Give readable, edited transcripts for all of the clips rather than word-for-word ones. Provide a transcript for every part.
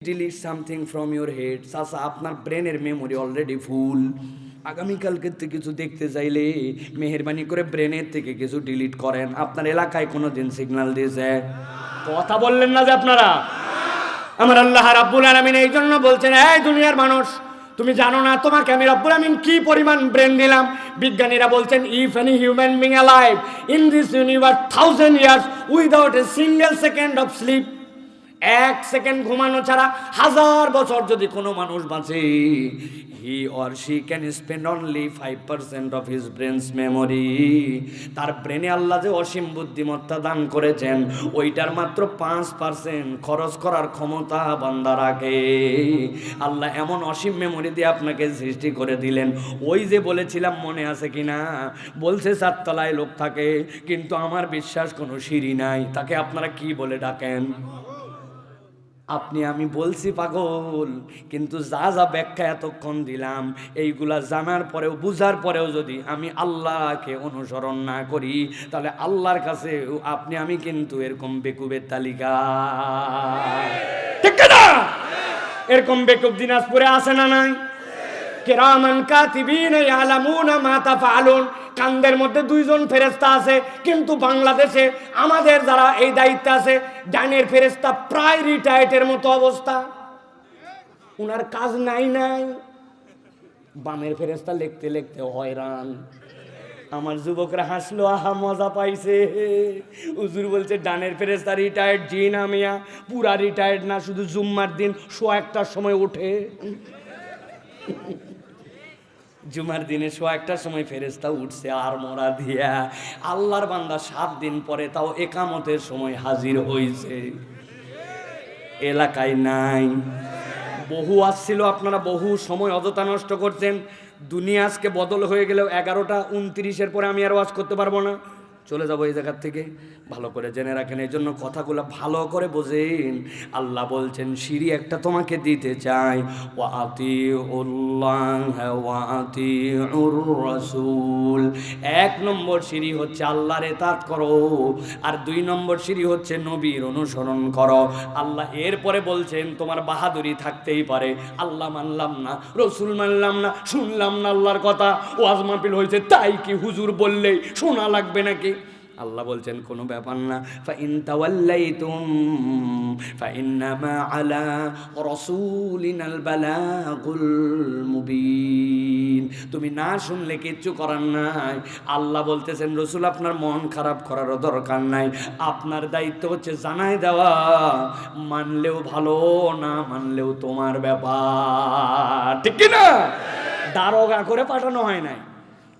delete something from your head চাচা আপনার ব্রেনের মেমোরি অলরেডি ফুল আগামীকালকে থেকে কিছু দেখতে চাইলে মেহেরবানি করে ব্রেনের থেকে কিছু ডিলিট করেন। আপনার এলাকায় কোনো দিন সিগন্যাল দিয়েছে? কথা বললেন না যে আপনারা। আমার আল্লাহ রাব্বুল আলামিন এই জন্য বলছেন, এই দুনিয়ার মানুষ তুমি জানো না তোমাকে আমি রব্বুল আমিন কি পরিমাণ ব্রেন দিলাম। বিজ্ঞানীরা বলছেন if any human being alive in this universe 1000 years without a single second of sleep, এক সেকেন্ড ঘুমানো ছাড়া 1000 বছর যদি কোনো মানুষ বাঁচে, he or she can spend only 5% of his brain's memory. তার ব্রেনে আল্লাহ যে অসীম বুদ্ধিমত্তা দান করেছেন ওইটার মাত্র 5% খরচ করার ক্ষমতা বান্দা রাখে। আল্লাহ এমন অসীম মেমোরি দিয়ে আপনাকে সৃষ্টি করে দিলেন। ওই যে বলেছিলাম মনে আছে কিনা, বলছে 4 তলায় লোক থাকে কিন্তু আমার বিশ্বাস কোনো সিঁড়ি নাই, তাকে আপনারা কি বলে ডাকেন? আপনি আমি বলছি পাগল, কিন্তু যা যা ব্যাখ্যা এতক্ষণ দিলাম এইগুলা জানার পরেও বুঝার পরেও যদি আমি আল্লাহকে অনুসরণ না করি তাহলে আল্লাহর কাছে আপনি আমি কিন্তু এরকম বেকুবের তালিকা, ঠিক না? এরকম বেকুব দিনাজপুরে আছে না নাই? কিরামান কাতিবিন ইয়ালামুনা মা তাফআলুন। কান্দের মধ্যে 2 জন ফেরেশতা আছে, কিন্তু বাংলাদেশে আমাদের যারা এই দায়িত্বে আছে ডাইনের ফেরেশতা প্রায় রিটায়ার্ডের মতো অবস্থা, উনার কাজ নাই। বামের ফেরেশতা লিখতে লিখতে হয়রান। আমার যুবকরা হাসলো, আহা মজা পাইছে। হুজুর বলছে ডানের ফেরেশতা রিটায়ার্ড, জি না মিয়া পুরা রিটায়ার্ড না, শুধু জুম্মার দিন 1:00টার সময় ওঠে। জুমার দিনে 1:00টার সময় ফেরেশতা উঠছে আর মোরা দিয়া, আল্লাহর বান্দা 7 দিন পরে তাও একামতের সময় হাজির হয়েছে। এলাকায় নাই। বহু আসছিল, আপনারা বহু সময় অযথা নষ্ট করছেন। দুনিয়া আজকে বদল হয়ে গেলেও 11:29 পরে আমি আর ওয়াজ করতে পারবো না, চলে যাবো এই জায়গার থেকে। ভালো করে জেনে রাখেন, এই জন্য কথাগুলো ভালো করে বোঝেন। আল্লাহ বলছেন সিঁড়ি একটা তোমাকে দিতে চাই, ওয়া আতিউল্লাহ ওয়া আতিউর রাসূল। 1 নম্বর সিঁড়ি হচ্ছে আল্লাহর ইতাআত করো, আর 2 নম্বর সিঁড়ি হচ্ছে নবীর অনুসরণ করো। আল্লাহ এরপরে বলছেন তোমার বাহাদুরি থাকতেই পারে, আল্লাহ মানলাম না, রসুল মানলাম না, শুনলাম না আল্লাহর কথা, ওয়াজ মাহফিল হয়েছে তাই কি হুজুর বললেই শোনা লাগবে নাকি? আল্লাহ বলছেন কোনো ব্যাপার না, ফাইন তাওয়াল্লাইতুম ফাইন্নামা আলা রাসূলিনাল বালাগুল মুবিন। তুমি না শুনলে কিচ্ছু করার নাই। আল্লাহ বলতেছেন রসুল আপনার মন খারাপ করারও দরকার নাই, আপনার দায়িত্ব হচ্ছে জানাই দেওয়া। মানলেও ভালো, না মানলেও তোমার ব্যাপার, ঠিক কি না? দারোগা করে পাঠানো হয় নাই,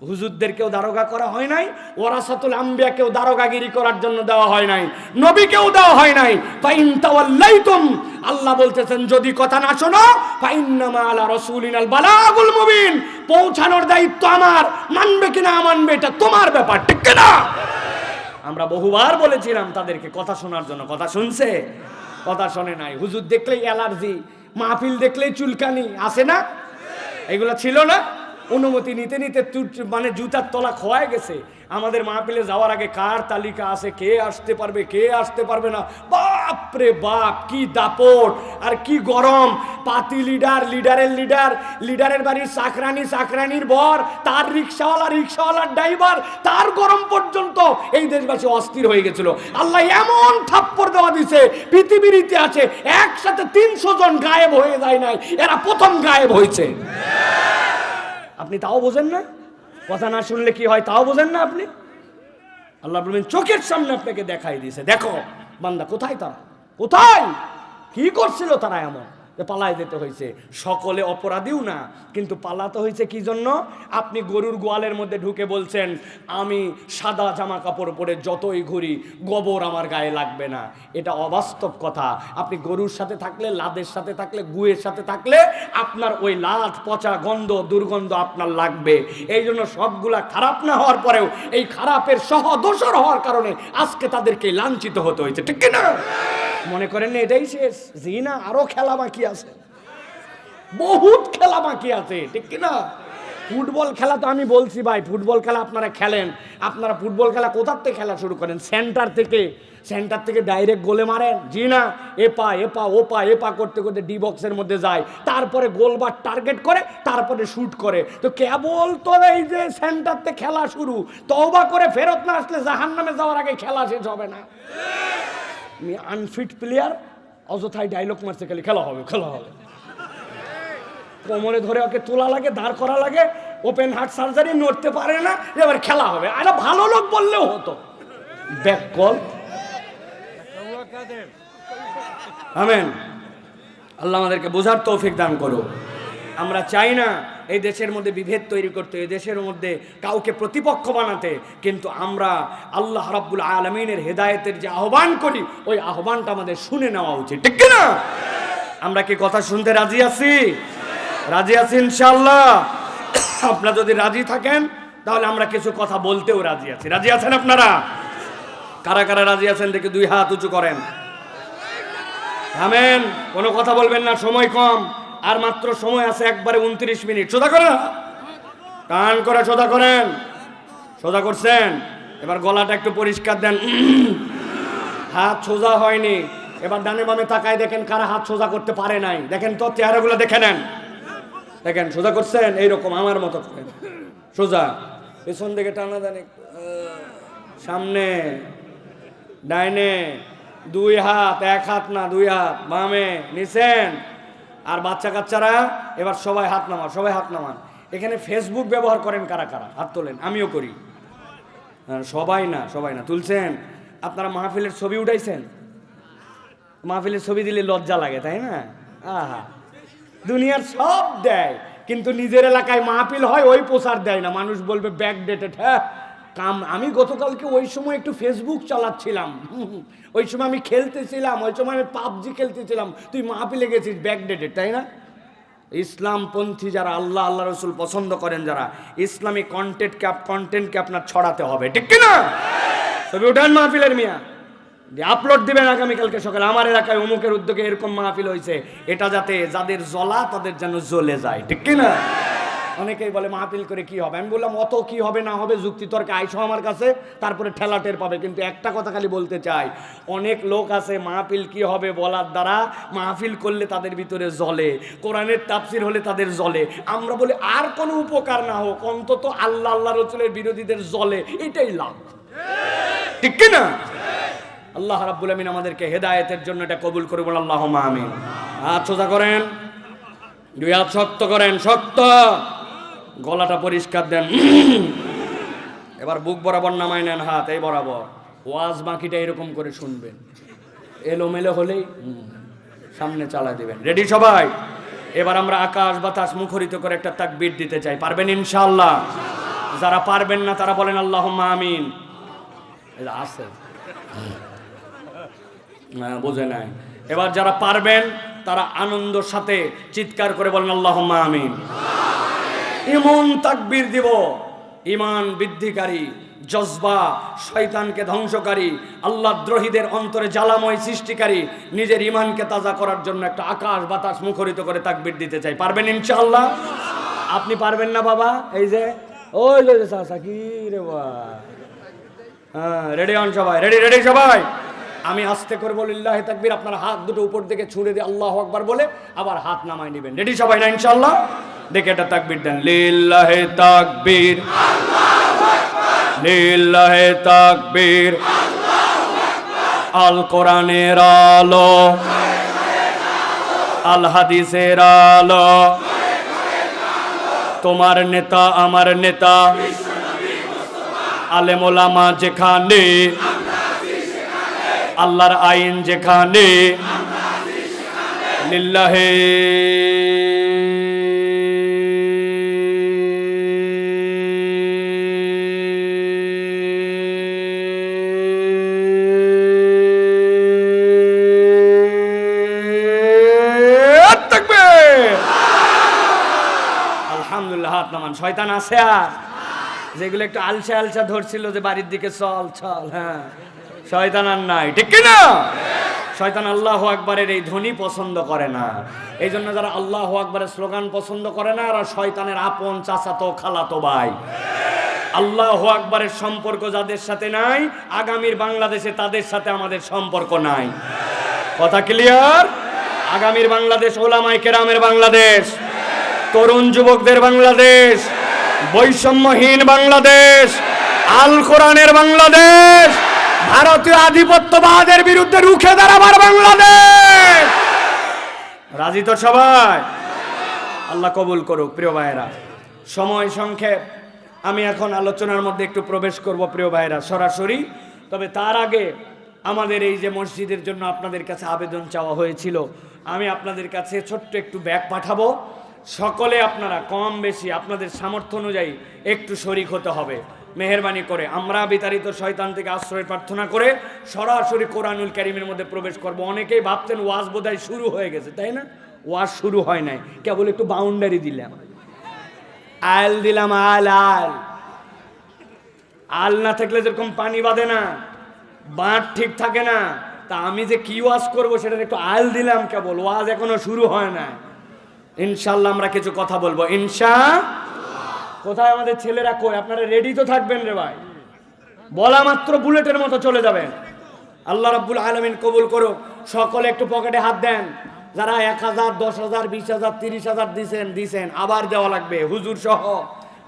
হুজুরদেরকেও দারোগা করা হয় নাই, ওয়ারাসাতুল আম্বিয়াকেও দারোগাগিরি করার জন্য দেওয়া হয় নাই, নবীকেও দেওয়া হয় নাই। ফাইন তাওয়াল্লাইতুম, আল্লাহ বলতেছেন যদি কথা না শোনো ফাইন্নামা আলা রাসূলিনাল বালাগুল মুবিন, পৌঁছানোর দায়িত্ব আমার, মানবে কিনা মানবে এটা তোমার ব্যাপার, ঠিক কি না? আমরা বহুবার বলেছিলাম তাদেরকে কথা শোনার জন্য, কথা শুনছে? কথা শোনে নাই। হুজুর দেখলেই অ্যালার্জি, মাহফিল দেখলেই চুলকানি, আছে না? এগুলো ছিল না? অনুমতি নিতে নিতে মানে জুতার তলা খোয়াই গেছে। আমাদের মাহফিলে যাওয়ার আগে কার তালিকা আছে, কে আসতে পারবে কে আসতে পারবে না, বাপ রে বাপ কি দাপট আর কি গরম। পাতি লিডার, লিডারের লিডার, লিডারের বাড়ির চাকরানি, চাকরানির বর, তার রিক্সাওয়ালার ড্রাইভার, তার গরম পর্যন্ত এই দেশবাসী অস্থির হয়ে গেছিল। আল্লাহ এমন থাপ্পড় দেওয়া দিছে পৃথিবীর ইতিহাসে একসাথে 300 জন গায়েব হয়ে যায় নাই, এরা প্রথম গায়েব হয়েছে। আপনি তাও বোঝেন না? কথা না শুনলে কি হয় তাও বোঝেন না আপনি? আল্লাহ বলবেন চোখের সামনে আপনাকে দেখাই দিয়েছে, দেখো বান্দা কোথায়, তারা কোথায়, কি করছিল তারা, এমন পালায় যেতে হয়েছে। সকলে অপরাধীও না, কিন্তু পালাতে হয়েছে কি জন্য? আপনি গরুর গোয়ালের মধ্যে ঢুকে বলছেন আমি সাদা জামা কাপড় পরে যতই ঘুরি গোবর আমার গায়ে লাগবে না, এটা অবাস্তব কথা। আপনি গরুর সাথে থাকলে, লাদের সাথে থাকলে, গুয়ের সাথে থাকলে আপনার ওই লাদ, পচা গন্ধ, দুর্গন্ধ আপনার লাগবে। এই জন্য সবগুলা খারাপ না হওয়ার পরেও এই খারাপের সহদোষর হওয়ার কারণে আজকে তাদেরকে লাঞ্ছিত হতে হয়েছে, ঠিক না? মনে করেন এটাই শেষ? জি না, আরো খেলা বাকি আছে, বহুত খেলা বাকি আছে, ঠিক কিনা? ফুটবল খেলা তো আমি বলছি ভাই, ফুটবল খেলা আপনারা খেলেন, আপনারা ফুটবল খেলা কোথার থেকে খেলা শুরু করেন? সেন্টার থেকে ডাইরেক্ট গোলে মারেন? জি না, এপা এপা ওপা এপা করতে করতে ডি বক্সের মধ্যে যায়, তারপরে গোলবার টার্গেট করে, তারপরে শুট করে। তো কেবল তো এই যে সেন্টার থেকে খেলা শুরু, তওবা করে ফেরত না আসলে জাহান্নামে যাওয়ার আগে খেলা শেষ হবে না। আমি আনফিট প্লেয়ার, অযথাই ডায়লগ মারছে, খেলা হবে খেলা হবে। কোমরে ধরে ওকে তোলা লাগে, দাঁড় করা লাগে, ওপেন হার্ট সার্জারি, নড়তে পারে না, এবার খেলা হবে। আরে ভালো লোক বললেও হতো, ব্যাক কল। আমেন। আল্লাহ আমাদেরকে বোঝার তৌফিক দান করো। আমরা চাই না এই দেশের মধ্যে বিভেদ তৈরি করতে, এই দেশের মধ্যে কাউকে প্রতিপক্ষ বানাতে, কিন্তু আমরা আল্লাহ রাব্বুল আলামিনের হেদায়েতের যে আহ্বান করি, ওই আহ্বানটা আমাদের শুনে নেওয়া উচিত, ঠিক কি না? আমরা কি কথা শুনতে রাজি আছি? রাজি আছি ইনশাআল্লাহ। আপনারা যদি রাজি থাকেন তাহলে আমরা কিছু কথা বলতেও রাজি আছি। রাজি আছেন আপনারা? কারা কারা রাজি আছেন দেখে দুই হাত উঁচু করেন। আমেন। কোনো কথা বলবেন না, সময় কম, আর মাত্র সময় আছে একবারে 29 মিনিট। সোজা করেন, টান করে সোজা করেন। সোজা করছেন? এবার গলাটা একটু পরিষ্কার দেন। হাত সোজা হয়নি, এবার ডানে বামে তাকায় দেখেন কারা হাত সোজা করতে পারে নাই। দেখেন তো, চেহারাগুলো দেখে নেন। দেখেন সোজা করছেন, এইরকম আমার মতো করেন সোজা। পেছন দিকে টানা দেন, সামনে ডাইনে, দুই হাত, এক হাত না দুই হাত, বামে নিছেন। আর বাচ্চা কাচ্চারা এবার সবাই হাত নামান, সবাই হাত নামান। এখানে ফেসবুক ব্যবহার করেন কারা কারা? হাত তোলেন। আমিও করি। সবাই না, সবাই না। তুলছেন? আপনারা মাহফিলের ছবি উঠাইছেন? মাহফিলের ছবি দিলে লজ্জা লাগে, তাই না? আহা, দুনিয়ার সব দেয়, কিন্তু নিজের এলাকায় মাহফিল হয় ওই প্রচার দেয় না। মানুষ বলবে ব্যাকডেটেড। হ্যাঁ কাম। আমি গতকালকে ওই সময় একটু ফেসবুক চালাচ্ছিলাম, ওই সময় আমি খেলতেছিলাম, ওই সময় আমি পাবজি খেলতেছিলাম, তুই মাহফিলে গেছিস, ব্যাকডেটেড, তাই না? ইসলামপন্থী যারা, আল্লাহ আল্লাহ রসুল পছন্দ করেন যারা, ইসলামী কন্টেন্টকে আপনার ছড়াতে হবে, ঠিক কিনা? ছবি উঠান মাহফিলের, মিয়া আপলোড দিবেন আগামীকালকে সকালে, আমার এলাকায় অমুকের উদ্যোগে এরকম মাহফিল হয়েছে, এটা যাতে যাদের জ্বলা তাদের যেন জ্বলে যায়, ঠিক কিনা? অনেকেই বলে মাহফিল করে কি হবে? আমি বললাম অত কি হবে না হবে যুক্তি তর্কে আইসো আমার কাছে, তারপরে ঠেলা টের পাবে। কিন্তু একটা কথা খালি বলতে চাই, অনেক লোক আছে মাহফিল কি হবে বলার দ্বারা মাহফিল করলে তাদের ভিতরে জ্বলে, কোরআনের তাফসির হলে তাদের জ্বলে। আমরা বলি আর কোনো উপকার না হোক, অন্তত আল্লাহ আল্লাহ রসুলের বিরোধীদের জ্বলে, এটাই লাভ, ঠিক কিনা? আল্লাহ রাব্বুল আমিন আমাদেরকে হেদায়েতের জন্য এটা কবুল করে বলেন আল্লাহুম্মা আমিন। হাত সোজা করেন, দুই হাত শক্ত করেন, শক্ত। গলাটা পরিষ্কার দেন। এবার বুক বরাবর নামাই নেন হাত, এই বরাবর। ওয়াজ বাকিটা এরকম করে শুনবেন, এলোমেলো হলেই সামনে চালা দিবেন। রেডি সবাই? এবার আমরা আকাশ বাতাস মুখরিত করে একটা তাকবীর দিতে চাই। পারবেন ইনশাআল্লাহ? যারা পারবেন না তারা বলেন আল্লাহুম্মা আমিন। এটা আছে, বোঝে নাই। এবার যারা পারবেন তারা আনন্দের সাথে চিৎকার করে বলেন আল্লাহুম্মা আমিন। ইমান তাকবীর দিব, ইমান বৃদ্ধিকারী, জজবা শয়তানকে ধ্বংসকারী, আল্লাহ দ্রোহীদের অন্তরে জ্বালাময় সৃষ্টিকারী, নিজের ইমানকে তাজা করার জন্য একটা আকাশ বাতাস মুখরিত করে তাকবীর দিতে চাই। পারবেন ইনশাআল্লাহ? আপনি পারবেন না বাবা? এই যে ওই যে চাচা কি রে বাবা, হ্যাঁ রেডি হন সবাই, রেডি রেডি সবাই। আমি আস্তে করে বলি লিল্লাহি তাকবীর, আপনারা হাত দুটো উপর দিকে ছুঁড়ে দিয়ে আল্লাহু আকবার বলে আবার হাত নামায় নেবেন। রেডি সবাই না ইনশাআল্লাহ? দেখে এটা তাকবীর দেন, লিল্লাহি তাকবীর, আল্লাহু আকবার, লিল্লাহি তাকবীর, আল্লাহু আকবার। আল কোরআনের আলো, আল হাদিসের আলো, তোমার নেতা আমার নেতা আলেম ওলামা যেখানে, আল্লাহর আইন যেখানে, লিল্লাহি তাকবীর। আলহামদুলিল্লাহ। হাত নামান। শয়তান আছে আর যেগুলো একটু আলসা আলসা ধরছিল যে বাড়ির দিকে চল চল, হ্যাঁ শয়তান আর নাই, ঠিক কিনা? শয়তান আল্লাহু আকবারের এই ধ্বনি পছন্দ করে না। এই জন্য যারা আল্লাহু আকবারের স্লোগান পছন্দ করে না, আর শয়তানের আপন চাচাতো খালাতো ভাই। আল্লাহু আকবারের সম্পর্ক যাদের সাথে নাই, আগামীর বাংলাদেশে তাদের সাথে আমাদের সম্পর্ক নাই। কথা ক্লিয়ার? আগামীর বাংলাদেশ ওলামায়ে কেরামের বাংলাদেশ, তরুণ যুবকদের বাংলাদেশ, বৈষম্যহীন বাংলাদেশ, আল কোরআনের বাংলাদেশ, ভারতীয় আধিপত্যবাদের বিরুদ্ধে রুখে দাঁড়াবার বাংলাদেশ। রাজি তো সবাই? আল্লাহ কবুল করুক। প্রিয় ভাইয়েরা, সময় সংক্ষেপ, আমি এখন আলোচনার মধ্যে একটু প্রবেশ করব প্রিয় ভাইয়েরা সরাসরি। তবে তার আগে আমাদের এই যে মসজিদের জন্য আপনাদের কাছে আবেদন চাওয়া হয়েছিল, আমি আপনাদের কাছে ছোট্ট একটু ব্যাগ পাঠাবো। সকলে আপনারা কম বেশি আপনাদের সামর্থ্য অনুযায়ী একটু শরিক হতে হবে মেহেরবানি করে। আমরা বিতাড়িত শয়তান থেকে আশ্রয় প্রার্থনা করে সরাসরি কোরআনুল কারীমের মধ্যে প্রবেশ করব। অনেকেই ভাবতেন ওয়াজ বোধহয় শুরু হয়ে গেছে, তাই না? ওয়াজ শুরু হয় নাই, কেবল একটু বাউন্ডারি দিলাম, আল দিলাম, আল আল আল না থাকলে যেরকম পানি বাঁধে না, বাঁধ ঠিক থাকে না, তা আমি যে কি ওয়াজ করবো সেটা একটু আল দিলাম কেবল, ওয়াজ এখনো শুরু হয় না। ইনশাল্লাহ আমরা কিছু কথা বলবো কোথায় আমাদের ছেলেরা কই? আপনারা রেডি তো থাকবেন রে ভাই, বলা মাত্র বুলেটের মতো চলে যাবেন। আল্লাহ রাব্বুল আলামিন কবুল করুক। সকলে একটু পকেটে হাত দেন। যারা 1000, 10,000, 20,000, 30,000 দিছেন, আবার দেওয়া লাগবে। হুজুর সহ,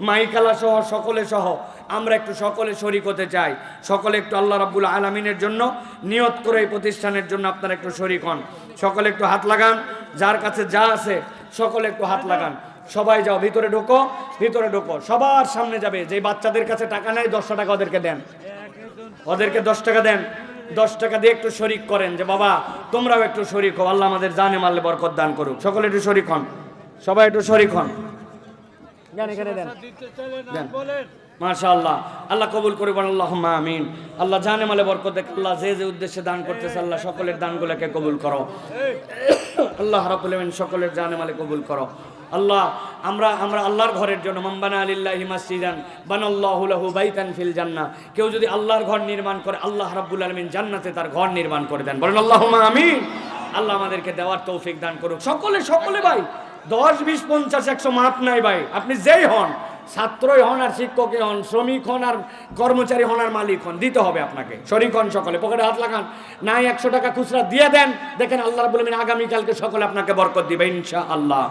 মাইকালা সহ, সকলে সহ আমরা একটু সকলে শরীক হতে চাই। সকলে একটু আল্লাহ রাব্বুল আলামিনের জন্য নিয়ত করে এই প্রতিষ্ঠানের জন্য আপনারা একটু শরীক হন। সকলে একটু হাত লাগান, যার কাছে যা আছে সকলে একটু হাত লাগান। সবাই যাও, ভিতরে ঢোকো, ভিতরে ঢোকো। সবার সামনে যাবে। যে বাচ্চাদের কাছে টাকা নেই 10 টাকা ওদেরকে দেন, ওদেরকে 10 টাকা দেন। 10 টাকা দিয়ে একটু শরিক করেন যে বাবা তোমরাও একটু শরিক হও, আল্লাহ আমাদের জানে মালে বরকত দান করুক। সকলে একটু শরিক হন, সবাই একটু শরিক হন। মাশাআল্লাহ, আল্লাহ কবুল করুক, আল্লাহুম্মা আমিন। আল্লাহ জানে মালে বরকত দেখ, আল্লাহ যে যে উদ্দেশ্যে দান করতেছে আল্লাহ সকলের দানগুলোকে কবুল করো। আল্লাহ রাব্বুল আলামিন সকলের জানে মালে কবুল করো। আল্লাহ আমরা আল্লাহর ঘরের জন্য মাম্বানা লিল্লাহি মাসজিদান বানাল্লাহু লাহু বাইতান ফিল জান্নাহ, কেউ যদি আল্লাহর ঘর নির্মাণ করে আল্লাহ রাব্বুল আলামিন জান্নাতে তার ঘর নির্মাণ করে দেন। বলেন আল্লাহুম্মা আমিন। আল্লাহ আমাদেরকে দেওয়ার তৌফিক দান করুক। সকলে ভাই 10, 20, 50, 100 মাপ নাই ভাই। আপনি যেই হন, ছাত্রই হন আর শিক্ষকই হন, শ্রমিক হন আর কর্মচারী হন আর মালিক হন, দিতে হবে আপনাকে। শরীক হন, সকলে পকেটে হাত লাগান। নাই 100 টাকা খুচরা দিয়ে দেন, দেখেন আল্লাহ রাব্বুল আলামিন আগামীকালকে সকলে আপনাকে বরকত দিবে ইনশাআল্লাহ।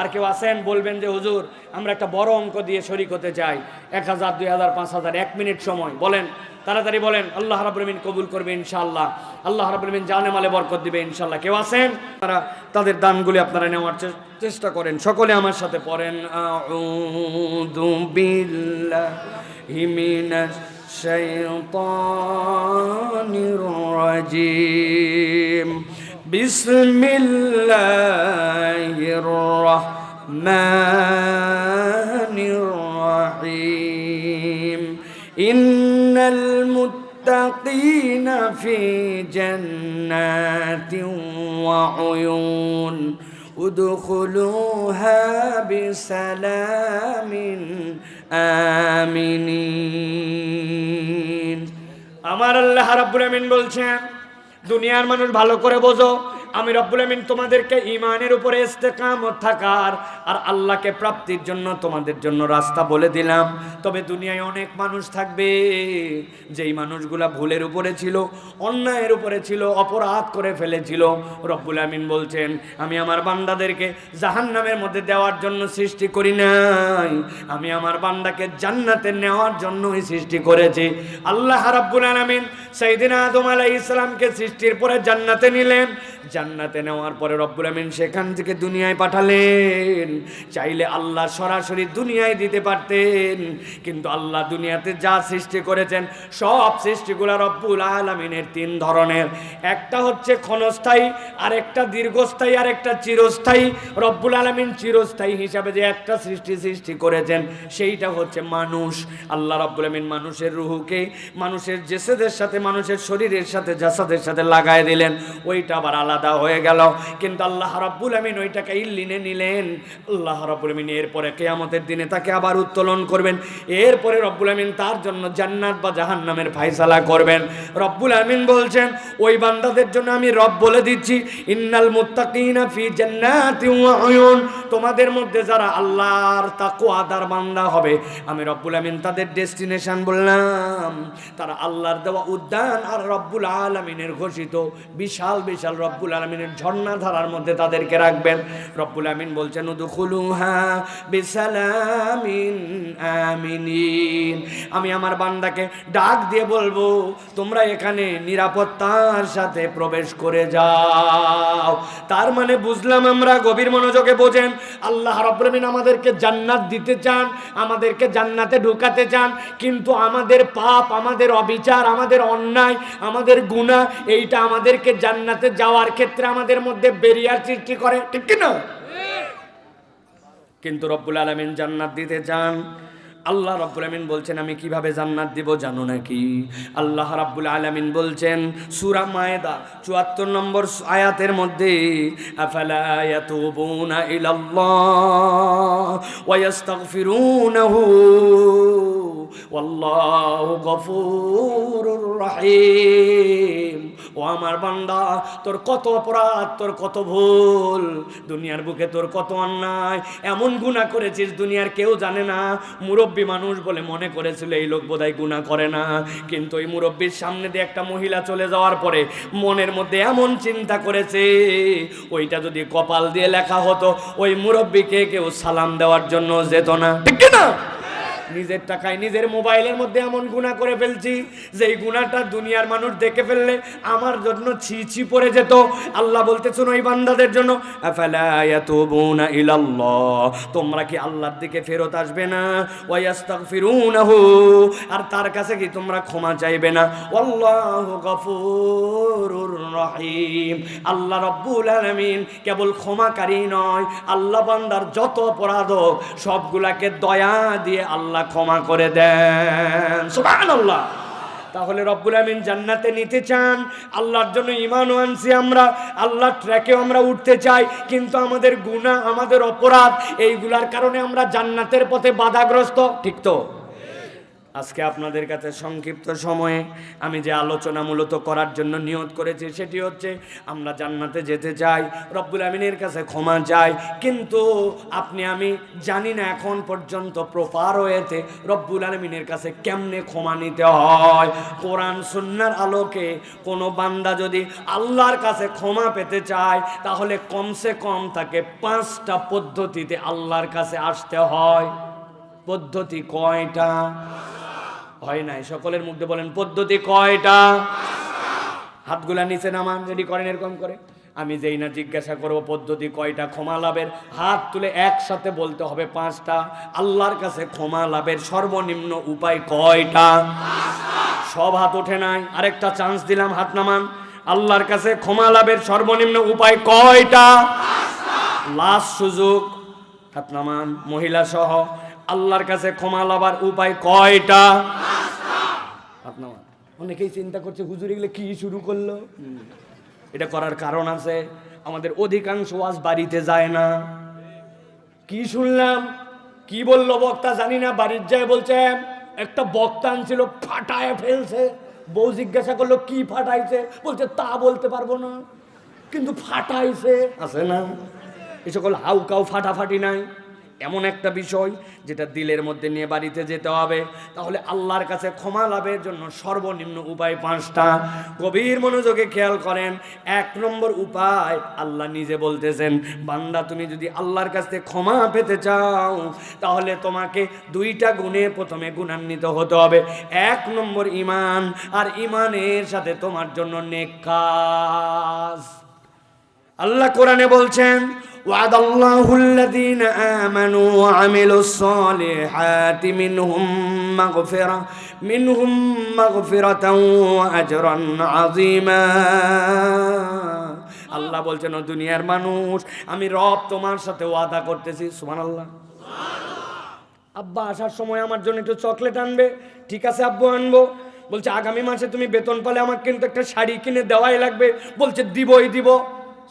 আর কেউ আছেন বলবেন যে হুজুর আমরা একটা বড় অঙ্ক দিয়ে শরীক হতে চাই, 1000, 2000, 5000, 1 মিনিট সময় বলেন, তাড়াতাড়ি বলেন। আল্লাহ রাব্বুল আলামিন কবুল করবে ইনশাআল্লাহ। আল্লাহ রাব্বুল আলামিন জানে মালে বরকত দিবে ইনশাআল্লাহ। কেউ আছেন তাদের দানগুলি আপনারা নেওয়ার চেষ্টা করেন। সকলে আমার সাথে পড়েন, আউযু বিল্লাহি মিনাশ শাইতানির রাজিম, বিসমিল্লাহির রাহমানির রাহিম। ইন্নাল মুত্তাকিনা ফি জান্নাতিন ওয়া উয়ুন উদখুলুহা বিসালামিন আমিনিন। আমার আল্লাহ রাব্বুল আমিন বলছেন, দুনিয়ার মানুষ ভালো করে বোঝো, আমি রব্বুল আমিন তোমাদেরকে ঈমানের উপরে ইস্তেকামত থাকার আর আল্লাহকে প্রাপ্তির জন্য তোমাদের জন্য রাস্তা বলে দিলাম। তবে দুনিয়ায় অনেক মানুষ থাকবে যেই মানুষগুলা ভুলের উপরে ছিল, অন্যায়ের উপরে ছিল, অপরাধ করে ফেলেছিল। রব্বুল আমিন বলছেন আমি আমার বান্দাদেরকে জাহান্নামের মধ্যে দেওয়ার জন্য সৃষ্টি করি নাই, আমি আমার বান্দাকে জান্নাতে নেওয়ার জন্যই সৃষ্টি করেছি। আল্লাহ রাব্বুল আলামিন সাইয়েদিনা আদম আলাইহিস সালামকে সৃষ্টির পরে জান্নাতে নিলেন। জান্নাতে নেওয়ার পরে রব্বুল আমিন সেখান থেকে দুনিয়ায় পাঠালেন। চাইলে আল্লাহ সরাসরি দুনিয়ায় দিতে পারতেন, কিন্তু আল্লাহ দুনিয়াতে যা সৃষ্টি করেছেন সব সৃষ্টিগুলো রব্বুল আলামিনের 3 ধরনের। একটা হচ্ছে ক্ষণস্থায়ী, আর একটা দীর্ঘস্থায়ী, আর একটা চিরস্থায়ী। রব্বুল আলামিন চিরস্থায়ী হিসাবে যে একটা সৃষ্টি করেছেন সেইটা হচ্ছে মানুষ। আল্লাহ রব্বুল আমিন মানুষের রুহুকে, মানুষের জেসেদের সাথে মানুষের শরীরের সাথে জাসাদের সাথে লাগায় দিলেন, ওইটা আবার আলাদা হয়ে গেল। কিন্তু আল্লাহ রাব্বুল আমিন ওইটাকে ইল্লিনে নিলেন। আল্লাহ রাব্বুল আমিন এরপরে কিয়ামতের দিনে তাকে আবার উত্তোলন করবেন। এরপরে রব্বুল আমিন তার জন্য জান্নাত বা জাহান্নামের ফায়সালা করবেন। রব্বুল আমিন বলছেন ওই বান্দাদের জন্য আমি রব বলে দিচ্ছি, ইন্নাল মুত্তাকিনা ফি জান্নাতিন ওয়া উয়ুন, তোমাদের মধ্যে যারা আল্লাহর তাকওয়াদার বান্দা হবে, আমি রব্বুল আমিন তাদের ডেস্টিনেশন বললাম, তারা আল্লাহর দেওয়া উদ্যান আর রব্বুল আলামিনের ঘোষিত বিশাল বিশাল রব্বুল আলামিনের ঝর্ণা ধারার মধ্যে তাদেরকে রাখবেন। রব্বুল আমিন বলছেন উদখুলুহা বিসালামিন আমিনিন, আমি আমার বান্দাকে ডাক দিয়ে বলবো তোমরা এখানে নিরাপত্তার সাথে প্রবেশ করে যাও। তার মানে বুঝলাম আমরা, গভীর মনোযোগে বোঝেন, আল্লাহ রাব্বুল আমিন আমাদেরকে জান্নাত দিতে চান, আমাদেরকে জান্নাতে ঢুকাতে চান, কিন্তু আমাদের পাপ, আমাদের অবিচার, আমাদের অন্যায়, আমাদের গুনাহ, এইটা আমাদেরকে জান্নাতে যাওয়ার ক্ষেত্রে আমাদের মধ্যে ব্যারিয়ার সৃষ্টি করে, ঠিক কি না? কিন্তু রব্বুল আলামিন জান্নাত দিতে চান। আল্লাহ রাব্বুল আলামিন বলছেন আমি কিভাবে জান্নাত দিব জানো নাকি? আল্লাহ রাব্বুল আলামিন বলছেন সূরা মায়েদা ৭৪ নম্বর আয়াতের মধ্যে, আফালা ইয়াতুবুনা ইলাল্লাহ ওয়া ইস্তাগফিরুনাহু ওয়াল্লাহু গফুরুর রহিম। ও আমার বান্দা, তোর কত অপরাধ, তোর কত ভুল, দুনিয়ার বুকে তোর কত অন্যায়, এমন গুনাহ করেছিস দুনিয়ার কেউ জানে না। মুরব্বী মানুষ বলে মনে করেছিল এই লোক বোধহয় গুনাহ করে না, কিন্তু ওই মুরব্বীর সামনে দিয়ে একটা মহিলা চলে যাওয়ার পরে মনের মধ্যে এমন চিন্তা করেছে, ওইটা যদি কপাল দিয়ে লেখা হতো ওই মুরব্বীকে কেউ সালাম দেওয়ার জন্য যেত না, ঠিক না? নিজের টাকায় নিজের মোবাইলের মধ্যে এমন গুনাহ করে ফেলছি যে এই গুনাহটা দুনিয়ার মানুষ দেখে ফেললে আমার জন্য ছি ছি পড়ে যেত। আল্লাহ বলতেছেন ওই বান্দাদের জন্য, আফালা ইয়াতুবুনা ইলাল্লাহ, তোমরা কি আল্লাহর দিকে ফেরত আসবে না? ওয়া ইস্তাগফিরুনাহু, আর তার কাছে কি তোমরা ক্ষমা চাইবে না? আল্লাহু গফুরুর রহিম, আল্লাহ রাব্বুল আলামিন কেবল ক্ষমাকারী নয়, আল্লাহ বান্দার যত অপরাধ হোক সবগুলাকে দয়া দিয়ে আল্লাহ ক্ষমা করে দেন। সুবহানাল্লাহ। তাহলে রব্বুল আমিন জান্নাতে নিতে চান, আল্লাহর জন্য ঈমানও আনছি আমরা, আল্লাহর ট্র্যাকে আমরা উঠতে চাই, কিন্তু আমাদের গুনাহ, আমাদের অপরাধ, এইগুলার কারণে আমরা জান্নাতের পথে বাধাগ্রস্ত, ঠিক তো? আজকে আপনাদের কাছে সংক্ষিপ্ত সময়ে আমি যে আলোচনা মূলত করার জন্য নিয়ত করেছি সেটি হচ্ছে আমরা জান্নাতে যেতে চাই, রব্বুল আমিনের কাছে ক্ষমা চাই, কিন্তু আপনি আমি জানি না এখন পর্যন্ত প্রপার ওয়েতে রব্বুল আমিনের কাছে কেমনে ক্ষমা নিতে হয়। কোরআন সুন্নাহর আলোকে কোনো বান্দা যদি আল্লাহর কাছে ক্ষমা পেতে চায় তাহলে কমসে কম তাকে 5টা পদ্ধতিতে আল্লাহর কাছে আসতে হয়। পদ্ধতি কয়টা? হয় নাই, সকলের মুখে বলেন পদ্ধতি কয়টা? হাতগুলা নিচে নামান, রেডি করেন এরকম করে। আমি যেই না জিজ্ঞাসা করবো পদ্ধতি কয়টা ক্ষমা লাভের, হাত তুলে একসাথে বলতে হবে 5টা। আল্লাহর কাছে ক্ষমা লাভের সর্বনিম্ন উপায় কয়টা? সব হাত ওঠে নাই, আরেকটা চান্স দিলাম, হাত নামান। আল্লাহর কাছে ক্ষমা লাভের সর্বনিম্ন উপায় কয়টা? লাস্ট সুযোগ, হাত নামান, মহিলা সহ। আল্লাহর কাছে ক্ষমা লাভার উপায় কয়টা? হাত নামান। অনেকেই চিন্তা করছে হুজুর এগুলো কি শুরু করলো। এটা করার কারণ আছে, আমাদের অধিকাংশ ওয়াজ বাড়িতে যায় না। কি শুনলাম, কি বললো বক্তা জানি না, বাড়ির যায় বলছে একটা বক্তা আনছিল ফাটায় ফেলছে। বউ জিজ্ঞাসা করলো কি ফাটাইছে, বলছে তা বলতে পারবো না, কিন্তু ফাটাইছে আছে না। এই সকল হাউকাউ ফাটাফাটি নাই, এমন একটা বিষয় যেটা দিলের মধ্যে নিয়ে বাড়িতে যেতে হবে। তাহলে আল্লাহর কাছে ক্ষমা লাভের জন্য সর্বনিম্ন উপায় 5টা। গভীর মনোযোগে খেয়াল করেন। 1 নম্বর উপায়, আল্লাহ নিজে বলতেছেন বান্দা তুমি যদি আল্লাহর কাছে ক্ষমা পেতে চাও তাহলে তোমাকে 2টা গুণে প্রথমে গুণান্বিত হতে হবে। 1 নম্বর ঈমান, আর ঈমানের সাথে তোমার জন্য নেক কাজ। আল্লাহ কোরআনে বলছেন وعد الله الذين آمنوا وعملوا الصالحات منهم مغفرة وأجرا عظيما। আল্লাহ বলছেন ও দুনিয়ার মানুষ, আমি রব তোমার সাথে ওয়াদা করতেছি। সুবহানাল্লাহ। আব্বা আসার সময় আমার জন্য একটু চকলেট আনবে, ঠিক আছে আব্বু আনবো। বলছে আগামী মাসে তুমি বেতন পেলে আমাকে কিন্তু একটা শাড়ি কিনে দেওয়াই লাগবে। বলছে দিবই দিব।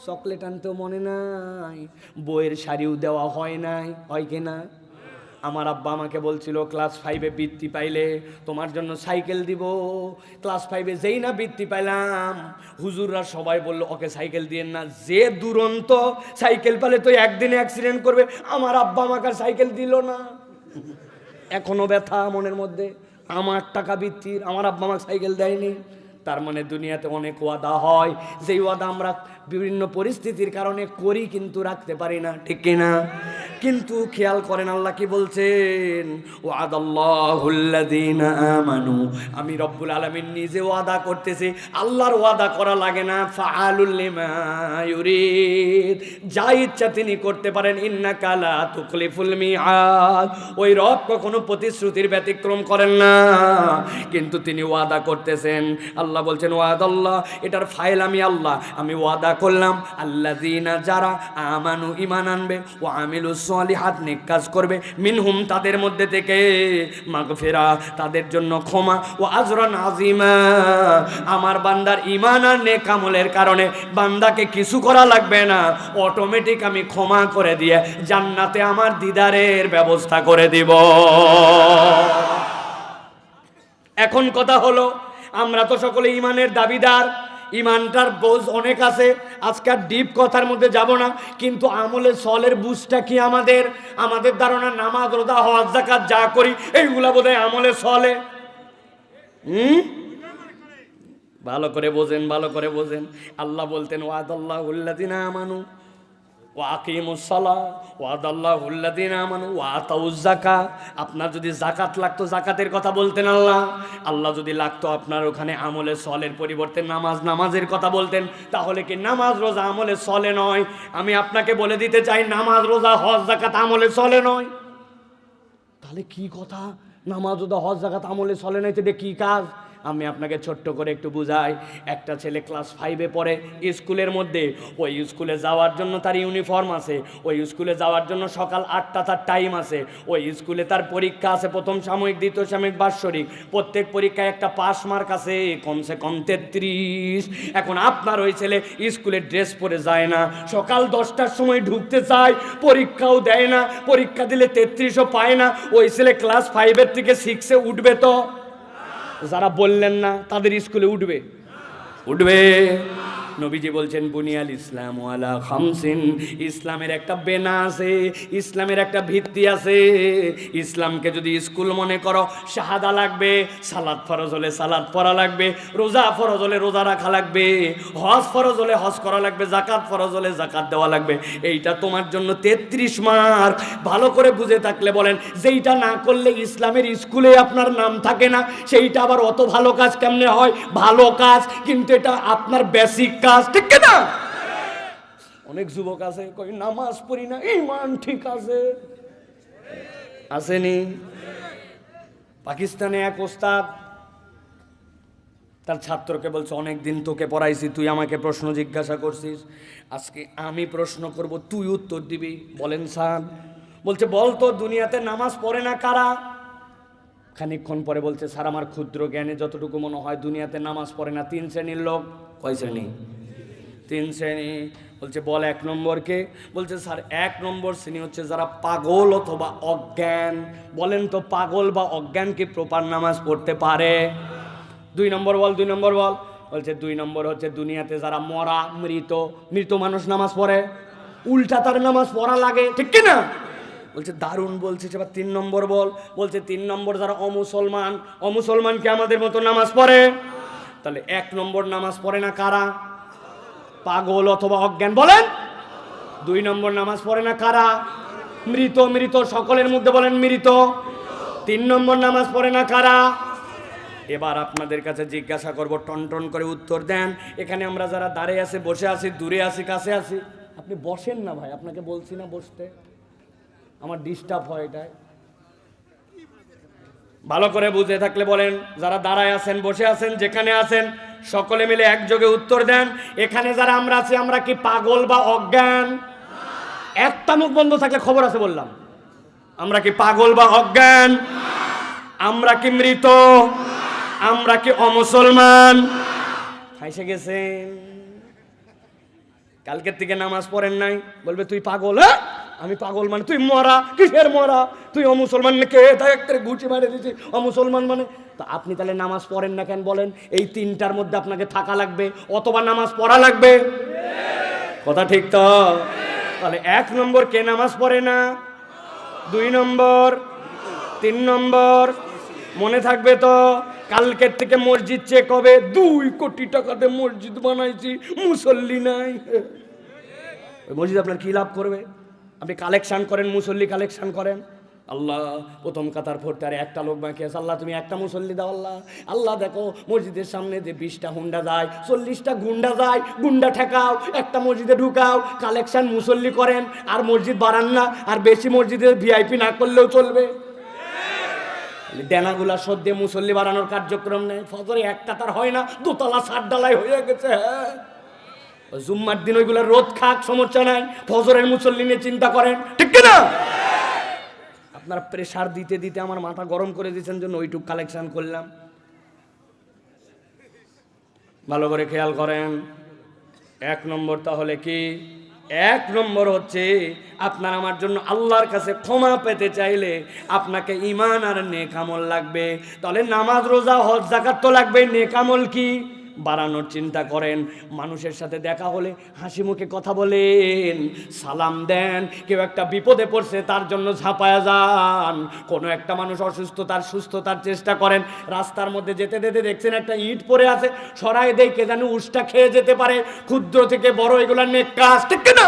চকলেট আনতেও মনে নাই, বইয়ের শাড়িও দেওয়া হয় নাই, হয় কিনা? আমার আব্বা আমাকে বলছিল ক্লাস 5-এ বৃত্তি পাইলে তোমার জন্য সাইকেল দিব। ক্লাস 5-এ যেই না বৃত্তি পাইলাম, হুজুররা সবাই বলল ওকে সাইকেল দিয়েন না, যে দুরন্ত, সাইকেল পেলে তো একদিনে অ্যাক্সিডেন্ট করবে। আমার আব্বা আমাকে সাইকেল দিল না। এখনো ব্যথা মনের মধ্যে, আমার টাকা বৃত্তির, আমার আব্বা আমাকে সাইকেল দেয়নি। তার মানে দুনিয়াতে অনেক ওয়াদা হয়, যেই ওয়াদা আমরা বিভিন্ন পরিস্থিতির কারণে করি কিন্তু রাখতে পারি না, ঠিক কিনা? কিন্তু খেয়াল করেন আল্লাহ কি বলছেন, ওয়াদাল্লাহুল্লাযীনা আমানু, আমি রব্বুল আলামিন নিজে ওয়াদা করতেছি। আল্লাহর ওয়াদা করা লাগে না, ফাআলুল লিমা ইউরিদ, যা ইচ্ছা তিনি করতে পারেন। ইন্নাকা লা তুখলিফুল মিআদ, ওই রব কখনো প্রতিশ্রুতির ব্যতিক্রম করেন না। কিন্তু তিনি ওয়াদা করতেছেন। আল্লাহ বলছেন ওয়াদাল্লাহ, এটার ফাইল আমি আল্লাহ, আমি ওয়াদা করলাম আল্লাযীনা, যারা আমানু, ঈমান আনবে, ওয়া আমিলুস সলিহাত, নেক কাজ করবে, মিনহুম, তাদের মধ্যে থেকে, মাগফিরা, তাদের জন্য ক্ষমা, ও আজরান আযীমা, আমার বান্দার ঈমান আর নেক আমলের কারণে বান্দাকে কিছু করা লাগবে না, অটোমেটিক আমি ক্ষমা করে দিয়ে জান্নাতে আমার দিদারের ব্যবস্থা করে দিব। এখন কথা হলো, আমরা তো সকলে ঈমানের দাবিদার, ঈমানটার বোঝ অনেক আছে, আজকে আর ডিপ কথার মধ্যে যাব না। কিন্তু আমলে সলের বুঝটা কি আমাদের? আমাদের ধারণা নামাজ, রোজা, হজ, যাকাত যা করি এইগুলা বোধহয় আমলে সলে। ভালো করে বোঝেন, ভালো করে বোঝেন। আল্লাহ বলতেন ওয়াদাল্লাহুল্লাযীনা আমানু ওয়া আকিমুস সালাহ, ওয়াদাল্লাহুল্লাযীনা আমানু ওয়া আতাউয যাকাত। আপনার যদি যাকাত লাগতো, যাকাতের কথা বলতেন আল্লাহ। আল্লাহ যদি লাগতো আপনার ওখানে আমলে সলের পরিবর্তে নামাজ, নামাজের কথা বলতেন। তাহলে কি নামাজ রোজা আমলে সলে নয়? আমি আপনাকে বলে দিতে চাই, নামাজ, রোজা, হজ, যাকাত আমলে সলে নয়। তাহলে কি কথা? নামাজ, রোজা, হজ, যাকাত আমলে চলে নাই, তো এটা কি কাজ? আমি আপনাকে ছোট্ট করে একটু বুঝাই। একটা ছেলে ক্লাস 5-এ পড়ে, স্কুলের মধ্যে, ওই স্কুলে যাওয়ার জন্য তার ইউনিফর্ম আছে, ওই স্কুলে যাওয়ার জন্য সকাল 8টা তার টাইম আছে, ওই স্কুলে তার পরীক্ষা আছে, প্রথম সাময়িক, দ্বিতীয় সাময়িক, বাৎসরিক, প্রত্যেক পরীক্ষায় একটা পাস মার্ক আছে কমসে কম 33। এখন আপনার ওই ছেলে স্কুলে ড্রেস পরে যায় না, সকাল 10টার সময় ঢুকতে চায়, পরীক্ষাও দেয় না, পরীক্ষা দিলে 33ও পায় না, ওই ছেলে ক্লাস 5-এর থেকে 6-এ উঠবে তো? যারা বললেন না তাদের স্কুলে উঠবে? উঠবে। নবীজি বলছেন বুনিয়াল ইসলাম আলা খামসিন, ইসলামের একটা বেনা আছে, ইসলামের একটা ভিত্তি আছে। ইসলামকে যদি স্কুল মনে করো, শাহাদা লাগবে, সালাত ফরজ হলে সালাত পড়া লাগবে, রোজা ফরজ হলে রোজা রাখা লাগবে, হজ ফরজ হলে হজ করা লাগবে, যাকাত ফরজ হলে যাকাত দেওয়া লাগবে। এইটা তোমার জন্য 33 মার্ক। ভালো করে বুঝে থাকলে বলেন, যেইটা না করলে ইসলামের স্কুলে আপনার নাম থাকে না, সেইটা আবার অত ভালো কাজ কেমনে হয়? ভালো কাজ, কিন্তু এটা আপনার বেসিক কাজ, ঠিক না? অনেক যুবক আছে কই নামাজ পড়ি না, ঈমান ঠিক আছে, আসেনি? পাকিস্তানে এক ওস্তাদ তার ছাত্রকে বলছে, অনেক দিন তোকে পড়াইছি, তুই আমাকে প্রশ্ন জিজ্ঞাসা করছিস, আজকে আমি প্রশ্ন করব, তুই উত্তর দিবি। বলেন স্যার। বলছে বল তো, দুনিয়াতে নামাজ পড়ে না কারা? খানিকক্ষণ পরে বলছে, স্যার আমার ক্ষুদ্র জ্ঞানে যতটুকু মনে হয় দুনিয়াতে নামাজ পড়ে না 3 শ্রেণীর লোক। কয় শ্রেণী? 3 শ্রেণী। বলছে বল 1 নম্বরকে? বলছে স্যার 1 নম্বর শ্রেণী হচ্ছে যারা পাগল অথবা অজ্ঞান। বলেন তো, পাগল বা অজ্ঞান কি প্রপার নামাজ পড়তে পারে? 2 নম্বর বল, 2 নম্বর বল। বলছে 2 নম্বর হচ্ছে দুনিয়াতে যারা মরা, মৃত, মৃত মানুষ নামাজ পড়ে, উল্টা তার নামাজ পড়া লাগে, ঠিক কি না? বলছে দারুণ বলছিস, এবার 3 নম্বর বল। বলছে 3 নম্বর যারা অমুসলমান, অমুসলমান কি আমাদের মতো নামাজ পড়ে? তাহলে 1 নম্বর নামাজ পড়ে না কারা? পাগল অথবা অজ্ঞান। বলেন 2 নম্বর নামাজ পড়ে না কারা? মৃত, মৃত সকলের মধ্যে বলেন মৃত। 3 নম্বর নামাজ পড়ে না কারা? এবার আপনাদের কাছে জিজ্ঞাসা করব, টন করে উত্তর দেন। এখানে আমরা যারা দাঁড়িয়ে আছি, বসে আছি, দূরে আছি, কাছে আছি, আপনি বসেন না ভাই, আপনাকে বলছি না বসতে, আমার ডিস্টার্ব হয় এটাই। ভালো করে বুঝে থাকলে বলেন, যারা দাঁড়ায় আছেন, বসে আছেন, যেখানে আছেন, সকলে মিলে একযোগে উত্তর দেন। এখানে যারা আমরা আছি, আমরা কি পাগল বা অজ্ঞান? একটা মুখ বন্ধ থাকলে খবর আছে বললাম। আমরা কি পাগল বা অজ্ঞান? আমরা কি মৃত? আমরা কি অমুসলমান? ফাইসে গেছেন। কালকের থেকে নামাজ পড়েন নাই, বলবে তুই পাগল। হ্যাঁ আমি পাগল মানে তুই মরা, কিসের মরা? তুই অমুসলমান কে? তাই একটা গুচি মারে দিচ্ছি অমুসলমান মানে। তো আপনি তাহলে নামাজ পড়েন না কেন বলেন? এই তিনটার মধ্যে আপনাকে থাকা লাগবে অথবা নামাজ পড়া লাগবে। কথা ঠিক তো? তাহলে 1 নম্বর কে নামাজ পড়ে না, 2 নম্বর, 3 নম্বর মনে থাকবে তো? কালকের থেকে মসজিদ চেক হবে। 2 কোটি টাকাতে মসজিদ বানাইছি, মুসল্লি নাই। ওই মসজিদ আপনার কি লাভ করবে? আপনি কালেকশন করেন, মুসল্লি কালেকশন করেন। আল্লাহ প্রথম কাতার পড়তে আর একটা লোক বাকি আছে, আল্লাহ তুমি একটা মুসল্লি দাও। আল্লাহ আল্লাহ দেখো মসজিদের সামনে যে 20টা হুন্ডা যায়, 40টা গুন্ডা যায়, গুন্ডা ঠেকাও, একটা মসজিদে ঢুকাও, কালেকশন মুসল্লি করেন আর মসজিদ বাড়ান না। আর বেশি মসজিদে ভিআইপি না করলেও চলবে। ডেনাগুলা সদ দিয়ে মুসল্লি বাড়ানোর কার্যক্রম নেই। ফজরে এক কাতার হয় না, 2 তলা 7 ডালাই হয়ে গেছে। হ্যাঁ জুম্মার দিন ওইগুলো রোদ খাক, সমস্যা নাই। ফজরের মুসল্লি নিয়ে চিন্তা করেন, ঠিক না? আপনারা প্রেসার দিতে দিতে আমার মাথা গরম করে দিয়েছেন জন্য ওইটুক কালেকশন করলাম। ভালো করে খেয়াল করেন। 1 নম্বর তাহলে কি? 1 নম্বর হচ্ছে আপনার আমার জন্য আল্লাহর কাছে ক্ষমা পেতে চাইলে আপনাকে ঈমান আর নেক আমল লাগবে। তাহলে নামাজ, রোজা, হজ, যাকাত তো লাগবে। নেক আমল কি? বাড়ানোর চিন্তা করেন। মানুষের সাথে দেখা হলে হাসি মুখে কথা বলেন, সালাম দেন। কেউ একটা বিপদে পড়ছে তার জন্য ঝাঁপায়া যান। কোনো একটা মানুষ অসুস্থ, তার সুস্থতার চেষ্টা করেন। রাস্তার মধ্যে যেতে যেতে দেখছেন একটা ইট পড়ে আছে, সরাই দেয়, কে যেন উষ্টা খেয়ে যেতে পারে। ক্ষুদ্র থেকে বড় এগুলা নেক কাজ, ঠিক না?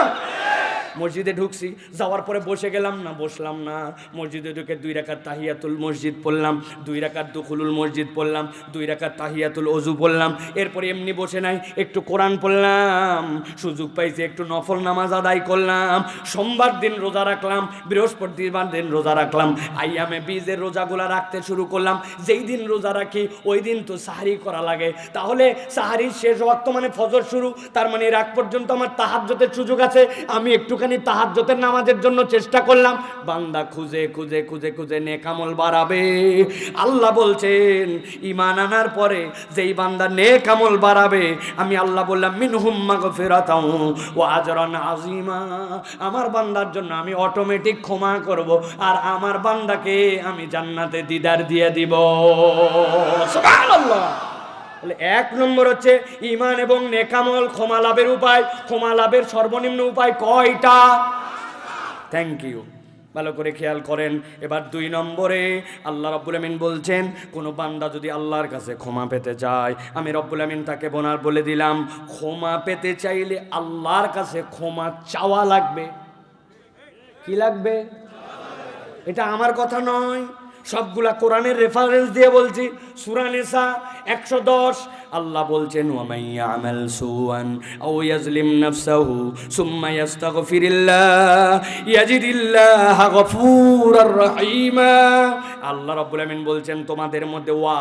মসজিদে ঢুকছি, যাওয়ার পরে বসে গেলাম না, বসলাম না। মসজিদে ঢুকে 2 রাকাত তাহিয়াতুল মসজিদ পড়লাম, 2 রাকাত দুখুলুল মসজিদ পড়লাম, 2 রাকাত তাহিয়াতুল ওযু পড়লাম। এরপরে এমনি বসে নাই, একটু কোরআন পড়লাম। সুযোগ পাইছি একটু নফল নামাজ আদায় করলাম। সোমবার দিন রোজা রাখলাম, বৃহস্পতিবার দিন রোজা রাখলাম। আইয়ামে বীজের রোজাগুলা রাখতে শুরু করলাম। যেই দিন রোজা রাখি ওই দিন তো সাহরি করা লাগে। তাহলে সাহরির শেষ ওয়াক্ত মানে ফজর শুরু, তার মানে রাত পর্যন্ত আমার তাহাজ্জুদের সুযোগ আছে। আমি একটুখানি তাহাজ্জুদের নামাজের জন্য চেষ্টা করলাম। বান্দা খুঁজে খুঁজে খুঁজে খুঁজে নেক আমল বাড়াবে। আল্লাহ বলছেন ঈমান আনার পরে যেই বান্দা নেক আমল বাড়াবে, আমি আল্লাহ বললাম মিনহুম মাগফিরাতাও ওয়া আজরান আযীমা। আমার বান্দার জন্য আমি অটোমেটিক ক্ষমা করব আর আমার বান্দাকে আমি জান্নাতে দিদার দিয়ে দিব। সুবহানাল্লাহ। 1 নম্বর হচ্ছে ঈমান এবং নেক আমল ক্ষমা লাভের উপায়। ক্ষমা লাভের সর্বনিম্ন উপায় কয়টা? Thank you. ভালো করে খেয়াল করেন। এবার 2 নম্বরে আল্লাহ রাব্বুল আমিন বলছেন, কোনো বান্দা যদি আল্লাহর কাছে ক্ষমা পেতে চায়, আমি রব্বুল আমিন তাকে বলে দিলাম, ক্ষমা পেতে চাইলে আল্লাহর কাছে ক্ষমা চাওয়া লাগবে। কি লাগবে? এটা আমার কথা নয়, সবগুলা কোরআনের রেফারেন্স দিয়ে বলছি। সূরা নিসা 110 আল্লাহ বলছেন, ওয়া মান ইয়ামাল সুআন আও ইয়াজলিম নাফসাহু সুম্মা ইস্তাগফিরিল্লাহ ইয়াজিদিল্লাহা গফুরার রহিমা। আল্লাহ রাব্বুল আমিন বলছেন, তোমাদের মধ্যে ওয়া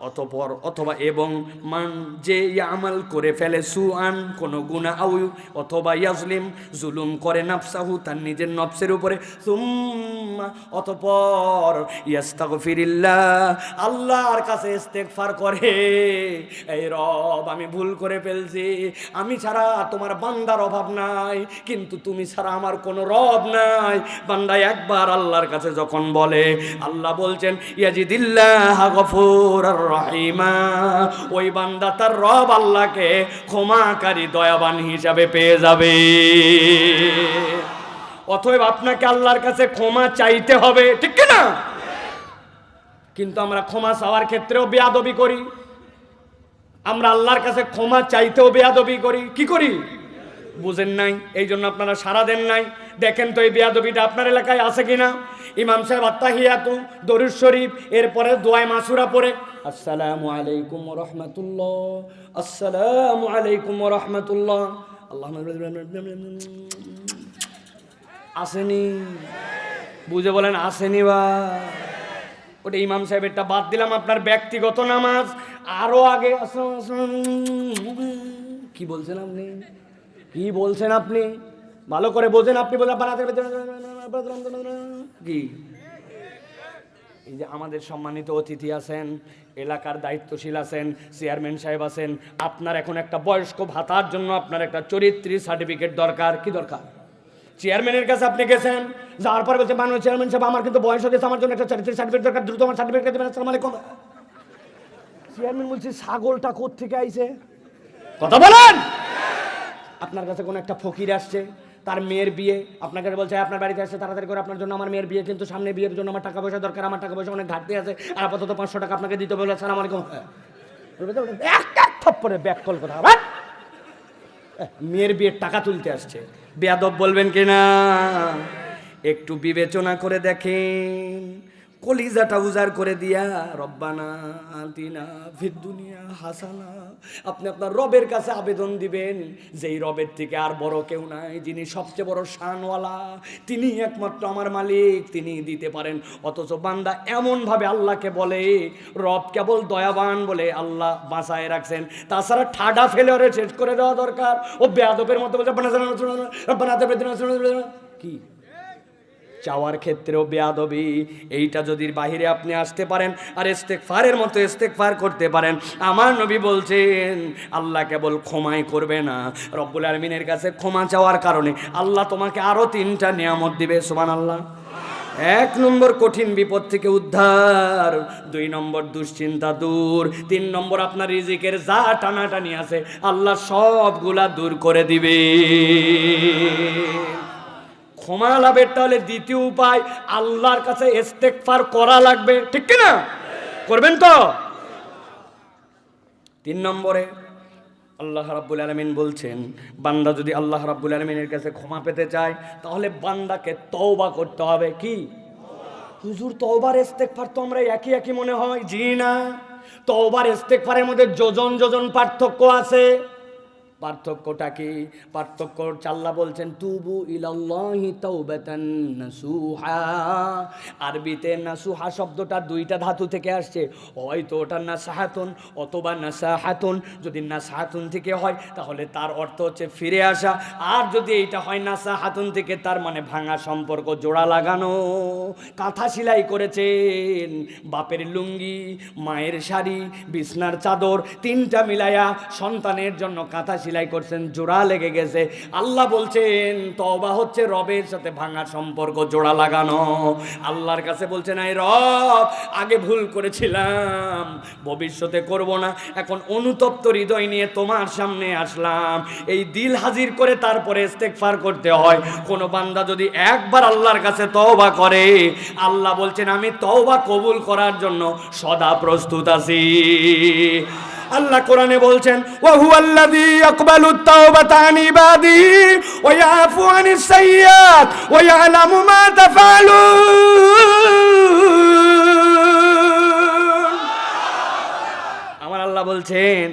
অতঃপর অথবা এবং মান যে ইয়ামাল করে ফেলে সুআন কোনো গুনাহ, আউ অথবা ইয়াজলিম জুলুম করে নাফসাহু তার নিজের নফসের উপরে, সুম্মা অতঃপর ইস্তাগফিরিল্লাহ আল্লাহর কাছে ইস্তেগফার করে, এই রব আমি ভুল করে ফেলছি, আমি ছাড়া তোমার বান্দার অভাব নাই, কিন্তু তুমি ছাড়া আমার কোনো রব নাই। বান্দা একবার আল্লাহর কাছে যখন বলে, আল্লাহ বলছেন ইয়াজিদিল্লাহা গফুরার রহিমা, ওই বান্দা তার রব আল্লাহকে ক্ষমাকারী দয়াবান হিসাবে পেয়ে যাবে। অতএব আপনাকে আল্লাহর কাছে ক্ষমা চাইতে হবে, ঠিক না? কিন্তু আমরা ক্ষমা চাওয়ার ক্ষেত্রেও বেয়াদবি করি। আমরা আল্লাহর কাছে ক্ষমা চাইতেও বেয়াদবি করি। কি করি বুঝেন নাই, এই জন্য আপনারা সাড়া দেন নাই। দেখেন তো এই বেয়াদবিটা আপনার এলাকায় আছে কিনা। ইমাম সাহেব আত্তাহিয়াতু দরুদ শরীফ, এরপরে দোয়া মাসুরা পড়ে আসসালামু আলাইকুম ওয়া রাহমাতুল্লাহ, আসসালামু আলাইকুম ওয়া রাহমাতুল্লাহ, আল্লাহুম্মা আসেনি, বুঝে বলেন আসেনি বা। ওটা ইমাম সাহেবেরটা বাদ দিলাম, আপনার ব্যক্তিগত নামাজ আরো আগে। কি বলছেন আপনি? কি বলছেন আপনি? ভালো করে বোঝেন। আপনি বলেন কি এই যে আমাদের সম্মানিত অতিথি আছেন, এলাকার দায়িত্বশীল আছেন, চেয়ারম্যান সাহেব আছেন, আপনার এখন একটা বয়স্ক ভাতার জন্য আপনার একটা চরিত্রী সার্টিফিকেট দরকার। কি দরকার? চেয়ারম্যানের কাছে আপনি গেছেন, যাওয়ার পর বলছে মাননীয় চেয়ারম্যান সাহেব আমার কিন্তু বয়স হয়ে গেছে, আমার জন্য একটা চরিত্রী সার্টিফিকেট দরকার, দ্রুত আমার সার্টিফিকেট দেবেন। আসসালামু আলাইকুম। চেয়ারম্যান বলছে ছাগলটা কোত্থেকে আইছে? কথা বলেন। আপনার কাছে কোনো একটা ফকির আসছে, তার মেয়ের বিয়ে, আপনার কাছে বলছে আপনার বাড়িতে আসছে, তাড়াতাড়ি করে আপনার জন্য আমার মেয়ের বিয়ে, কিন্তু সামনে বিয়ের জন্য আমার টাকা পয়সা দরকার, আমার টাকা পয়সা অনেক ঘাটতি আছে, আর আপাতত 500 টাকা আপনাকে দিতে বলে। আসসালামু আলাইকুম। এক থাপ্পড়ে ব্যাক কল কথা। মেয়ের বিয়ের টাকা তুলতে আসছে, বেয়াদব বলবেন কিনা? একটু বিবেচনা করে দেখেন, কলিজাটা উজাড় করে দিয়া রব্বানা আতিনা ফিদ দুনিয়া হাসানা, আপনি আপনার রবের কাছে আবেদন দিবেন, যেই রবের থেকে আর বড় কেউ নাই, যিনি সবচেয়ে বড় শানওয়ালা, তিনি একমাত্র আমার মালিক, তিনি দিতে পারেন। অথচ বান্দা এমনভাবে আল্লাহকে বলে, রব কেবল দয়াবান বলে আল্লাহ বাঁচায় রাখছেন, তাছাড়া ঠাডা ফেলে শেষ করে দেওয়া দরকার। ও বেয়াদবের মতো বলছে কি চাওয়ার ক্ষেত্রেও বেয়াদবি। এইটা যদি বাহিরে আপনি আসতে পারেন আর ইস্তেগফারের মতো ইস্তেগফার করতে পারেন, আমার নবী বলছেন আল্লাহ কেবল ক্ষমাই করবে না, রব্বুল আলামিনের কাছে ক্ষমা চাওয়ার কারণে আল্লাহ তোমাকে আরো 3টা নিয়ামত দিবে। সুবহানাল্লাহ। 1 নম্বর কঠিন বিপদ থেকে উদ্ধার, 2 নম্বর দুশ্চিন্তা দূর, 3 নম্বর আপনার রিজিকের যা টানাটানি আছে আল্লাহ সবগুলা দূর করে দিবে। ক্ষমা লাভের তাহলে দ্বিতীয় উপায় আল্লাহর কাছে ইস্তেগফার করা লাগবে, ঠিক কি না? করবেন তো? 3 নম্বরে আল্লাহ রাব্বুল আলামিন বলছেন, বান্দা যদি আল্লাহ রাব্বুল আলামিনের কাছে ক্ষমা পেতে চায় তাহলে বান্দাকে তওবা করতে হবে। কি হুজুর, তওবার ইস্তেগফার তো আমরা একই মনে হয়। জি না, তওবার ইস্তেগফারের মধ্যে যোজন যোজন পার্থক্য আছে। পার্থক্যটা কি? পার্থক্য আল্লাহ বলছেন তুবু ইলাল্লাহি তাওবাতান নাসুহা। আরবিতে নাসুহা শব্দটা 2টা ধাতু থেকে আসছে, হয়তো ওটা নাসাহাতুন অথবা নাসাহাতুন। যদি নাসাহাতুন থেকে হয় তাহলে তার অর্থ হচ্ছে ফিরে আসা, আর যদি এইটা হয় নাসাহাতুন থেকে তার মানে ভাঙা সম্পর্ক জোড়া লাগানো। কাঁথা সেলাই করেছেন, বাপের লুঙ্গি, মায়ের শাড়ি, বিছনার চাদর 3টা মিলায়া সন্তানের জন্য কাঁথা সেলাই করছেন, জোড়া লেগে গেছে। আল্লাহ বলছেন তওবা হচ্ছে রবের সাথে ভাঙা সম্পর্ক জোড়া লাগানো। আল্লাহর কাছে বলছেন এই রব, আগে ভুল করেছিলাম, ভবিষ্যতে করব না, এখন অনুতপ্ত হৃদয় নিয়ে তোমার সামনে আসলাম। এই দিল হাজির করে তারপরে ইস্তেগফার করতে হয়। কোন বান্দা যদি একবার আল্লাহর কাছে তওবা করে, আল্লাহ বলছেন আমি তওবা কবুল করার জন্য সদা প্রস্তুত আছি। আল্লাহ কোরআনে বলছেন ওয়া হুয়াল্লাযী ইয়াকবালুত তাওবাতা আন ইবাদিহি ওয়া ইয়াফু আনিস সাইয়্যাত ওয়া ইয়ালামু মা তাফআলুন। আমার আল্লাহ বলছেন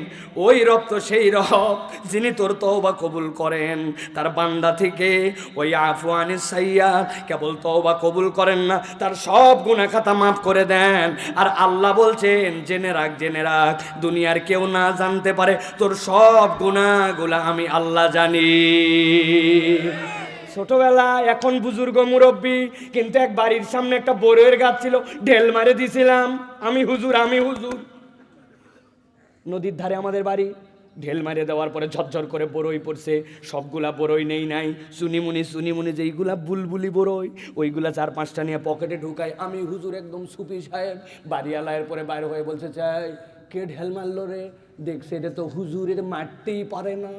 ওই রব তো সেই রব যিনি তোর তওবা কবুল করেন তার বান্দা থেকে। ওই আফু আনিস সাইয়্যাত, কেবল তওবা কবুল করেন না, তার সব গুনাহ খাতা মাফ করে দেন। আর আল্লাহ বলছেন জেনে রাখ, দুনিয়ার কেউ না জানতে পারে তোর সব গুনাহগুলা আমি আল্লাহ জানি। ছোটবেলা এখন বুজুর্গ মুরব্বী, কিন্তু এক বাড়ির সামনে একটা বড়ের গাছ ছিল, ঢেল মারে দিছিলাম আমি হুজুর। নদীর ধারে আমাদের বাড়ি, ঢেল মারে দেওয়ার পরে ঝরঝর করে বড়ই পড়ছে, সবগুলা বড়ই নেই নাই, চুনিমুনি যেইগুলা বুলবুলি বড়ই ওইগুলা 4-5টা নিয়ে পকেটে ঢুকাই আমি হুজুর। একদম সুফি সাহেব বাড়িওয়ালার পরে বাইরে হয়ে বলছে চাই কে ঢেল মারলো রে? দেখছে এটা তো হুজুরের, মারতেই পারে না।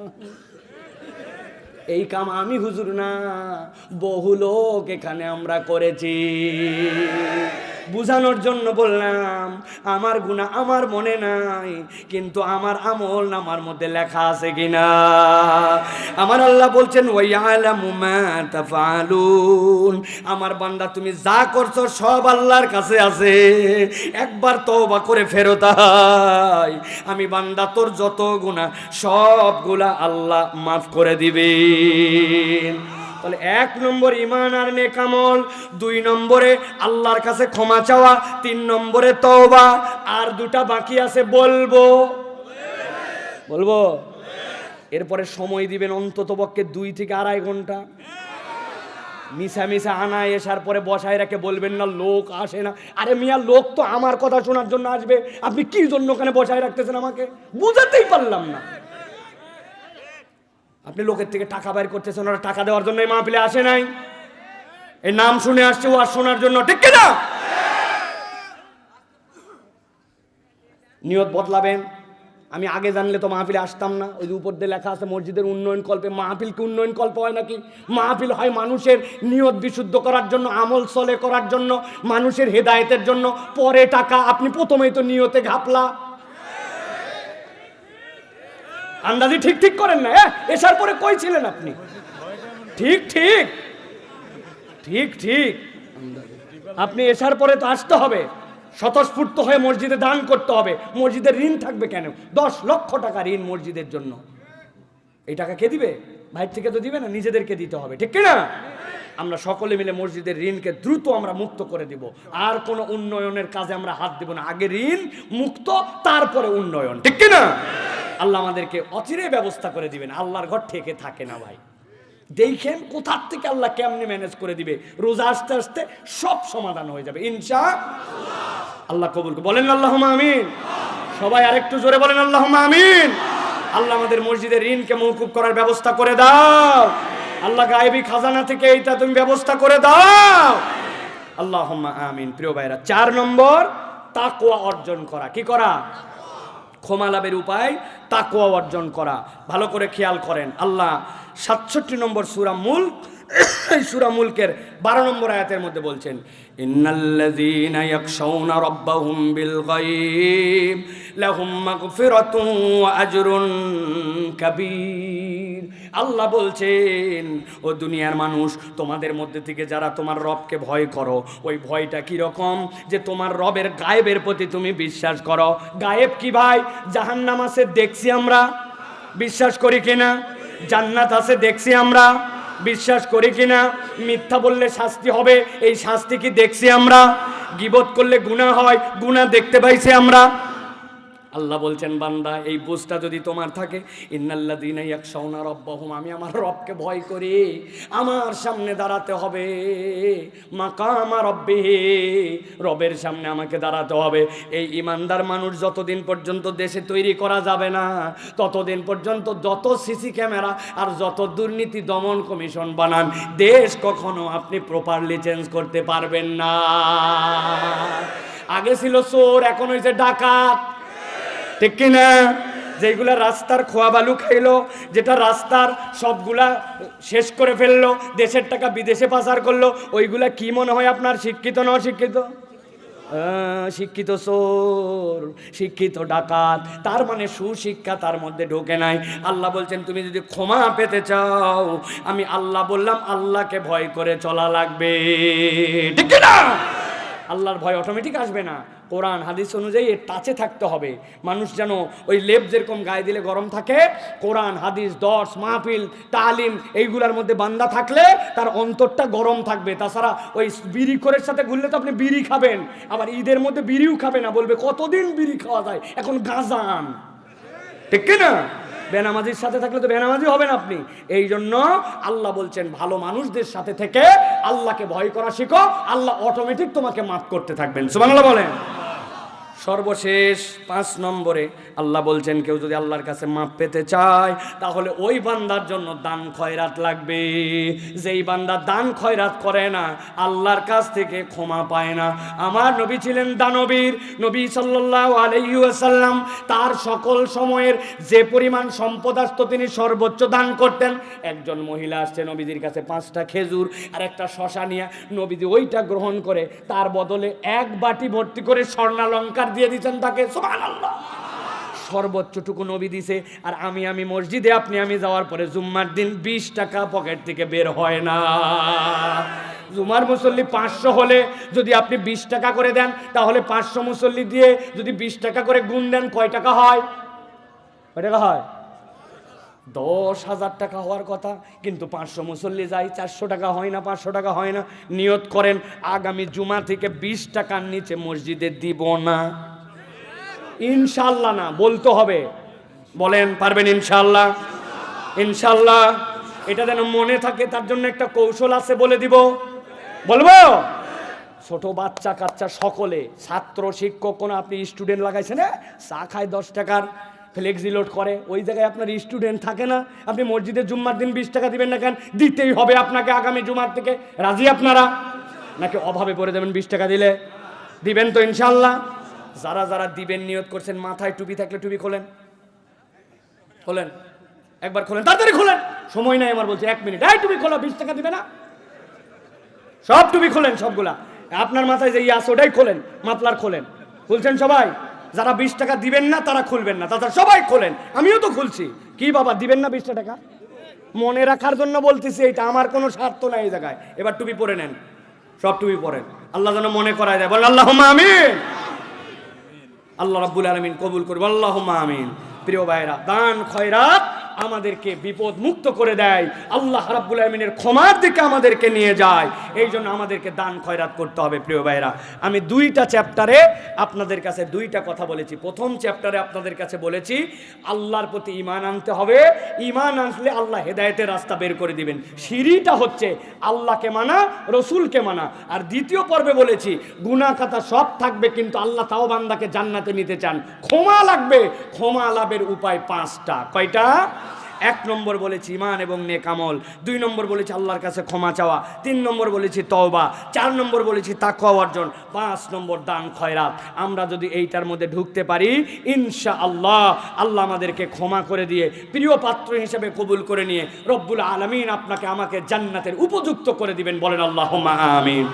এই কাম আমি হুজুর না, বহু লোক এখানে আমরা করেছি। বুঝানোর জন্য বললাম আমার গুনাহ আমার মনে নাই, কিন্তু আমার আমল নামার মধ্যে লেখা আছে কিনা। আমার আল্লাহ বলছেন ওয়া ইয়ালামু মা তাফআলুন। আমার বান্দা তুমি যা করছো সব আল্লাহর কাছে আছে, একবার তওবা করে ফেরত আয়, আমি বান্দা তোর যত গুনাহ সবগুলা আল্লাহ মাফ করে দিবেন। তাহলে 1 নম্বর ঈমান আর নেক আমল, 2 নম্বরে আল্লাহর কাছে ক্ষমা চাওয়া, 3 নম্বরে তওবা, আর 2টা বাকি আছে বলবো। এরপরে সময় দিবেন অন্তত পক্ষে 2 থেকে 2.5 ঘন্টা। মিশা মিশা আনা এসার পরে বসায় রেখে বলবেন না লোক আসে না। আরে মিয়া, লোক তো আমার কথা শোনার জন্য আসবে, আপনি কি জন্য ওখানে বসায় রাখতেছেন আমাকে? বুঝাতেই পারলাম না। আপনি লোকের থেকে টাকা বাইর করতেছেন, ওরা টাকা দেওয়ার জন্য এই মাহফিলে আসে নাই, এই নাম শুনে আসছে ওয়াজ শোনার জন্য, ঠিক কিনা? নিয়ত বদলাবেন। আমি আগে জানলে তো মাহফিলে আসতাম না। ওই যে উপর দিয়ে লেখা আছে মসজিদের উন্নয়ন কল্পে, মাহফিল কি উন্নয়ন কল্প হয় নাকি? মাহফিল হয় মানুষের নিয়ত বিশুদ্ধ করার জন্য, আমল সলে করার জন্য, মানুষের হেদায়েতের জন্য। পরে টাকা, আপনি প্রথমেই তো নিয়তে ঘাপলা। আন্দাজি ঠিক ঠিক করেন না। এসার পরে কই ছিলেন আপনি? ঠিক ঠিক ঠিক ঠিক আপনি এসার পরে তো আসতে হবে, স্বতঃস্ফূর্ত হয়ে মসজিদে দান করতে হবে। মসজিদের ঋণ থাকবে কেন? 10 লক্ষ টাকা ঋণ মসজিদের জন্য। এই টাকা কে দিবে? বাইরে থেকে তো দিবে না, নিজেদেরকে দিতে হবে, ঠিক কিনা? আমরা সকলে মিলে মসজিদের ঋণকে দ্রুত আমরা মুক্ত করে দিব। আর কোনো উন্নয়নের কাজে আমরা হাত দেব না, আগে ঋণ মুক্ত, তারপরে উন্নয়ন, ঠিক কিনা? আল্লাহ আমাদেরকে অচিরে ব্যবস্থা করে দিবেন। আল্লাহর ঘর থেকে থাকে না ভাই। দেখেন কোথার থেকে আল্লাহ কেমনে ম্যানেজ করে দিবে। রোজা আসতে আসতে সব সমাধান হয়ে যাবে ইনশাআল্লাহ। আল্লাহ কবুল বলেন আল্লাহুম্মা আমিন। সবাই আরেকটু জোরে বলেন আল্লাহুম্মা আমিন। আল্লাহ আমাদের মসজিদের ঋণকে মওকুফ করার ব্যবস্থা করে দাও। আল্লাহ গায়েবী খাজানা থেকে এইটা তুমি ব্যবস্থা করে দাও, আল্লাহুম্মা আমিন। প্রিয় ভাইরা, 4 নম্বর তাকওয়া অর্জন করা। কি করা? ক্ষমা লাভের উপায় তাকওয়া অর্জন করা। ভালো করে খেয়াল করেন। আল্লাহ 67 নম্বর সূরা মুলক, এই সূরা মুলকের 12 নম্বর আয়াতের মধ্যে বলছেন, ইন্নাল্লাযীনা ইয়াখশাউনা রাব্বাহুম বিল গায়ব লাহুম মাগফিরাতুন ওয়া আজরুন কাবীর। আল্লাহ বলছেন, ও দুনিয়ার মানুষ, তোমাদের মধ্যে থেকে যারা তোমার রবকে ভয় করো, ওই ভয়টা কি রকম? যে তোমার রবের গায়েবের প্রতি তুমি বিশ্বাস করো। গায়েব কি ভাই? জাহান্নাম আছে দেখছি আমরা, বিশ্বাস করি কিনা? জান্নাত আছে দেখছি আমরা, বিশ্বাস করি কিনা? মিথ্যা বললে শাস্তি হবে, এই শাস্তি কি দেখছি আমরা? গীবত করলে গুনাহ হয়, গুনাহ দেখতে পাইছি আমরা। আল্লাহ বলছেন, বান্দা এই বুঝটা যদি তোমার থাকে, ইন্নাল্লাযীনা ইয়াখশাউনা রাব্বাহুম, আমি আমার রবকে ভয় করি, আমার সামনে দাঁড়াতে হবে, মাকামা রাব্বিহি, রবের সামনে আমাকে দাঁড়াতে হবে। এই ইমানদার মানুষ যতদিন পর্যন্ত দেশে তৈরি করা যাবে না, ততদিন পর্যন্ত যত সিসি ক্যামেরা আর যত দুর্নীতি দমন কমিশন বানান, দেশ কখনো আপনি প্রপারলি চেঞ্জ করতে পারবেন না। আগে ছিল চোর, এখন হয়েছে ডাকাত, ঠিক কিনা? যেগুলা রাস্তার খোয়া বালু খাইলো, যেটা রাস্তার সবগুলা শেষ করে ফেললো, দেশের টাকা বিদেশে পাচার করলো, ওইগুলা কি মনে হয় আপনার? শিক্ষিত না অশিক্ষিত? শিক্ষিত চোর, শিক্ষিত ডাকাত। তার মানে সুশিক্ষা তার মধ্যে ঢোকে নাই। আল্লাহ বলছেন, তুমি যদি ক্ষমা পেতে চাও, আমি আল্লাহ বললাম, আল্লাহকে ভয় করে চলা লাগবে, ঠিক না? আল্লাহর ভয় অটোমেটিক আসবে না, কোরআন হাদিস অনুযায়ী এর টাচে থাকতে হবে। মানুষ যেন ওই লেপ যেরকম গায়ে দিলে গরম থাকে, কোরআন হাদিস দর্স মাহফিল তালিম এইগুলার মধ্যে বান্দা থাকলে তার অন্তরটা গরম থাকবে। তাছাড়া ওই বিড়িখোরের সাথে ঘুরলে তো আপনি বিড়ি খাবেন, আবার ঈদের মধ্যে বিড়িও খাবে না, বলবে কতদিন বিড়ি খাওয়া যায়, এখন গাঁজা আন, ঠিক কিনা? বেনামাজির সাথে থাকলে তো বেনামাজি হবেন আপনি। এই জন্য আল্লাহ বলছেন, ভালো মানুষদের সাথে থেকে আল্লাহকে ভয় করা শিখো, আল্লাহ অটোমেটিক তোমাকে মাফ করতে থাকবেন। সুবহানাল্লাহ বলেন। সর্বশেষ 5 নম্বরে আল্লাহ বলছেন, কেউ যদি আল্লাহর কাছে মাপ পেতে চায়, তাহলে ওই বান্দার জন্য দান খয়রাত লাগবে। যেই বান্দা দান খয়রাত করে না, আল্লাহর কাছ থেকে ক্ষমা পায় না। আমার নবী ছিলেন দানবীর নবী সাল্লাল্লাহু আলাইহি ওয়াসাল্লাম, তার সকল সময়ের যে পরিমাণ সম্পদ আসতো তিনি সর্বোচ্চ দান করতেন। একজন মহিলা আসছে নবীজির কাছে 5টা খেজুর আর একটা শশা নিয়ে, নবীজি ওইটা গ্রহণ করে তার বদলে 1 বাটি ভর্তি করে স্বর্ণালঙ্কার দিয়ে দিচ্ছেন তাকে। সুবহানাল্লাহ। সর্বোচ্চটুকু নবী দিছে। আর আমি মসজিদে আমি যাওয়ার পরে জুম্মার দিন 20 টাকা পকেট থেকে বের হয় না। জুমার মুসল্লি 500 হলে যদি আপনি 20 টাকা করে দেন, তাহলে 500 মুসল্লি দিয়ে যদি 20 টাকা করে গুণ দেন, কয় টাকা হয়? কয় টাকা হয়? 10,000 টাকা হওয়ার কথা, কিন্তু 500 মুসল্লি যায়, 400 টাকা হয় না, 500 টাকা হয় না। নিয়ত করেন, আগামী জুমা থেকে 20 টাকার নিচে মসজিদে দিব না। ইনশাআল্লাহ না, বলতে হবে। বলেন, পারবেন ইনশাআল্লাহ? ইনশাআল্লাহ, এটা যেন মনে থাকে, তার জন্য একটা কৌশল আছে, বলে দিব, বলবো? ছোট বাচ্চা কাচ্চা সকলে, ছাত্র শিক্ষক, কোনো আপনি স্টুডেন্ট লাগাইছেন, চা খায় 10 টাকার ফ্লেক্সি লোড করে, ওই জায়গায় আপনার স্টুডেন্ট থাকে না, আপনি মসজিদে জুম্মার দিন 20 টাকা দিবেন না কেন? দিতেই হবে আপনাকে আগামী জুমার থেকে। রাজি আপনারা? নাকি অভাবে পড়ে দেবেন 20 টাকা দিলে? দিবেন তো ইনশাল্লাহ? যারা যারা দিবেন নিয়ত করছেন, মাথায় টুপি থাকলে টুপি খোলেন, খোলেন, একবার খোলেন, তাড়াতাড়ি খোলেন, সময় নাই আমার, বলছি 1 মিনিট। এই টুপি খোলো, 20 টাকা দিবে না? সব টুপি খোলেন, সবগুলা আপনার মাথায় যে আছে ওটাই খোলেন, মাফলার খোলেন। খুলছেন সবাই? যারা 20 টাকা দিবেন না তারা খুলবেন না, তারা সবাই খোলেন। আমিও তো খুলছি। কি বাবা, দিবেন না 20 টাকা? মনে রাখার জন্য বলতেছি, এটা আমার কোনো স্বার্থ নাই এই জায়গায়। এবার টুপি পরে নেন, সব টুপি পরেন, আল্লাহ যেন মনে করায় দেয়। বলেন আল্লাহুম্মা আমিন। আল্লাহ রাব্বুল আলামিন কবুল করবে, আল্লাহুম্মা আমিন। প্রিয় ভাইরা, দান খয়রাত আমাদেরকে বিপদ মুক্ত করে দেয়, আল্লাহ রাব্বুল আলামিনের ক্ষমার দিকে আমাদেরকে নিয়ে যায়। এই জন্য আমাদেরকে দান খয়রাত করতে হবে। প্রিয় ভাইরা, আমি 2টা চ্যাপ্টারে আপনাদের কাছে 2টা কথা বলেছি। প্রথম চ্যাপ্টারে আপনাদের কাছে বলেছি আল্লাহর প্রতি ঈমান আনতে হবে, ঈমান আনলে আল্লাহ হেদায়েতের রাস্তা বের করে দিবেন। সিঁড়িটা হচ্ছে আল্লাহকে মানা, রসুলকে মানা। আর দ্বিতীয় পর্বে বলেছি গুনাহ খাতা সব থাকবে, কিন্তু আল্লাহ তাও বান্দাকে জান্নাতে নিতে চান। ক্ষমা লাগবে, ক্ষমা লাভের উপায় 5টা। কয়টা? 1 নম্বর বলেছি ঈমান এবং নেক আমল, 2 নম্বর বলেছি আল্লাহর কাছে ক্ষমা চাওয়া, 3 নম্বর বলেছি তওবা, 4 নম্বর বলেছি তাকওয়া অর্জন, 5 নম্বর দান খয়রাত। আমরা যদি এইটার মধ্যে ঢুকতে পারি, ইনশাআল্লাহ আল্লাহ আমাদেরকে ক্ষমা করে দিয়ে প্রিয় পাত্র হিসেবে কবুল করে নিয়ে রব্বুল আলামিন আপনাকে আমাকে জান্নাতের উপযুক্ত করে দিবেন। বলেন আল্লাহুম্মা আমিন।